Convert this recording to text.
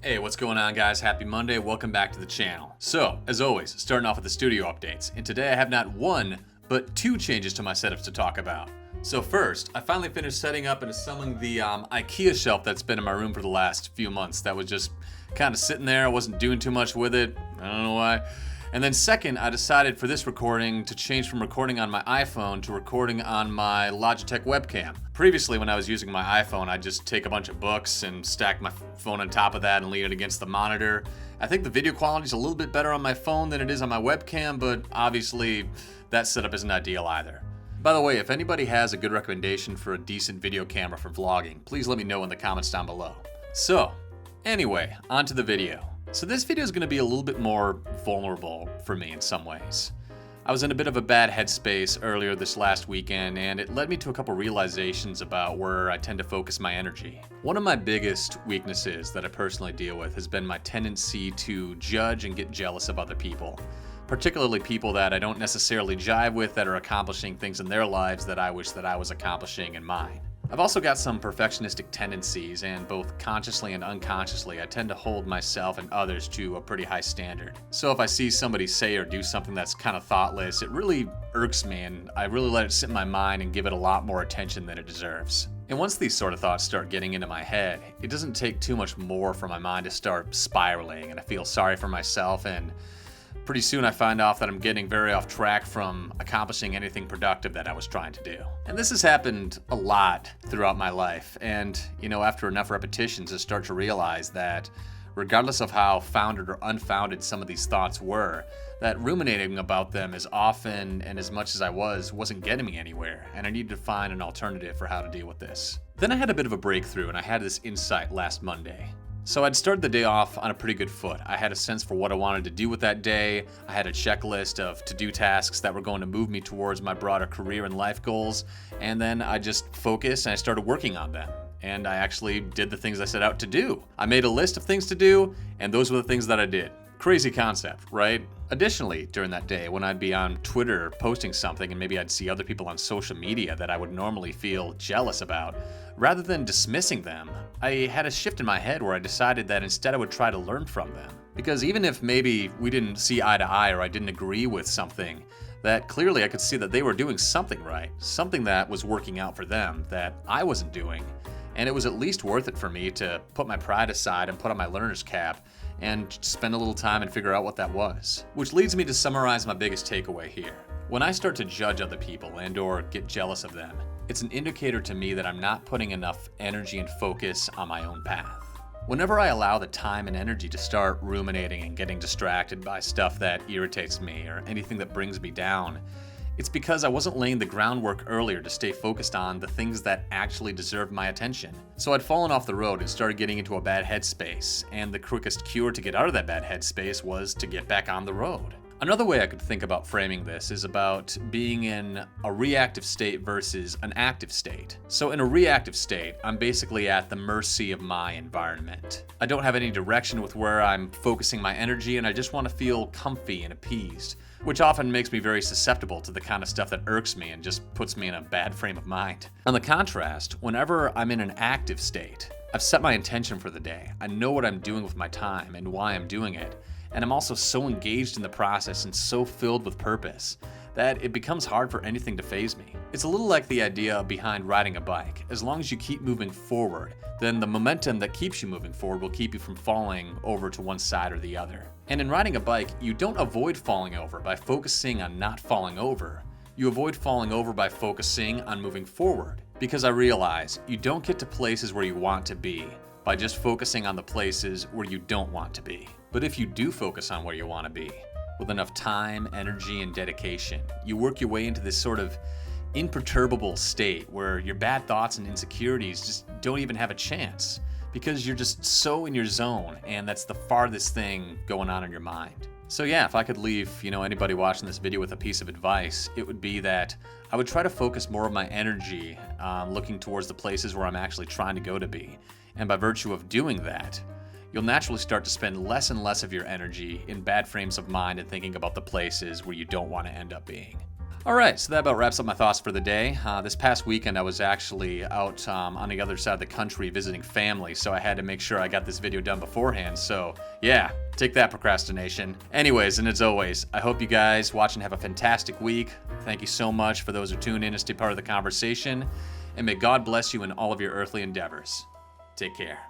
Hey, what's going on, guys? Happy Monday. Welcome back to the channel. So, as always, starting off with the studio updates. And today I have not one, but two changes to my setups to talk about. So first, I finally finished setting up and assembling the IKEA shelf that's been in my room for the last few months. That was just kind of sitting there. I wasn't doing too much with it. I don't know why. And then second, I decided for this recording to change from recording on my iPhone to recording on my Logitech webcam. Previously, when I was using my iPhone, I'd just take a bunch of books and stack my phone on top of that and lean it against the monitor. I think the video quality is a little bit better on my phone than it is on my webcam, but obviously that setup isn't ideal either. By the way, if anybody has a good recommendation for a decent video camera for vlogging, please let me know in the comments down below. So, anyway, on to the video. So this video is going to be a little bit more vulnerable for me in some ways. I was in a bit of a bad headspace earlier this last weekend, and it led me to a couple realizations about where I tend to focus my energy. One of my biggest weaknesses that I personally deal with has been my tendency to judge and get jealous of other people, particularly people that I don't necessarily jive with that are accomplishing things in their lives that I wish that I was accomplishing in mine. I've also got some perfectionistic tendencies, and both consciously and unconsciously, I tend to hold myself and others to a pretty high standard. So if I see somebody say or do something that's kind of thoughtless, it really irks me, and I really let it sit in my mind and give it a lot more attention than it deserves. And once these sort of thoughts start getting into my head, it doesn't take too much more for my mind to start spiraling, and I feel sorry for myself, and pretty soon I find out that I'm getting very off track from accomplishing anything productive that I was trying to do. And this has happened a lot throughout my life, and after enough repetitions I start to realize that regardless of how founded or unfounded some of these thoughts were, that ruminating about them as often and as much as I wasn't getting me anywhere, and I needed to find an alternative for how to deal with this. Then I had a bit of a breakthrough, and I had this insight last Monday. So I'd started the day off on a pretty good foot. I had a sense for what I wanted to do with that day. I had a checklist of to-do tasks that were going to move me towards my broader career and life goals, and then I just focused and I started working on them. And I actually did the things I set out to do. I made a list of things to do, and those were the things that I did. Crazy concept, right? Additionally, during that day, when I'd be on Twitter posting something and maybe I'd see other people on social media that I would normally feel jealous about, rather than dismissing them, I had a shift in my head where I decided that instead I would try to learn from them. Because even if maybe we didn't see eye to eye or I didn't agree with something, that clearly I could see that they were doing something right, something that was working out for them that I wasn't doing. And it was at least worth it for me to put my pride aside and put on my learner's cap and spend a little time and figure out what that was. Which leads me to summarize my biggest takeaway here. When I start to judge other people and or get jealous of them, it's an indicator to me that I'm not putting enough energy and focus on my own path. Whenever I allow the time and energy to start ruminating and getting distracted by stuff that irritates me or anything that brings me down, it's because I wasn't laying the groundwork earlier to stay focused on the things that actually deserved my attention. So I'd fallen off the road and started getting into a bad headspace, and the quickest cure to get out of that bad headspace was to get back on the road. Another way I could think about framing this is about being in a reactive state versus an active state. So in a reactive state, I'm basically at the mercy of my environment. I don't have any direction with where I'm focusing my energy, and I just want to feel comfy and appeased, which often makes me very susceptible to the kind of stuff that irks me and just puts me in a bad frame of mind. On the contrast, whenever I'm in an active state, I've set my intention for the day. I know what I'm doing with my time and why I'm doing it, and I'm also so engaged in the process and so filled with purpose that it becomes hard for anything to faze me. It's a little like the idea behind riding a bike. As long as you keep moving forward, then the momentum that keeps you moving forward will keep you from falling over to one side or the other. And in riding a bike, you don't avoid falling over by focusing on not falling over. You avoid falling over by focusing on moving forward. Because I realize you don't get to places where you want to be by just focusing on the places where you don't want to be. But if you do focus on where you want to be, with enough time, energy, and dedication, you work your way into this sort of imperturbable state where your bad thoughts and insecurities just don't even have a chance because you're just so in your zone, and that's the farthest thing going on in your mind. So yeah, if I could leave, anybody watching this video with a piece of advice, it would be that I would try to focus more of my energy looking towards the places where I'm actually trying to go to be. And by virtue of doing that, you'll naturally start to spend less and less of your energy in bad frames of mind and thinking about the places where you don't want to end up being. Alright, so that about wraps up my thoughts for the day. This past weekend I was actually out on the other side of the country visiting family, so I had to make sure I got this video done beforehand, so yeah, take that procrastination. Anyways, and as always, I hope you guys watching have a fantastic week. Thank you so much for those who tune in to stay part of the conversation, and may God bless you in all of your earthly endeavors. Take care.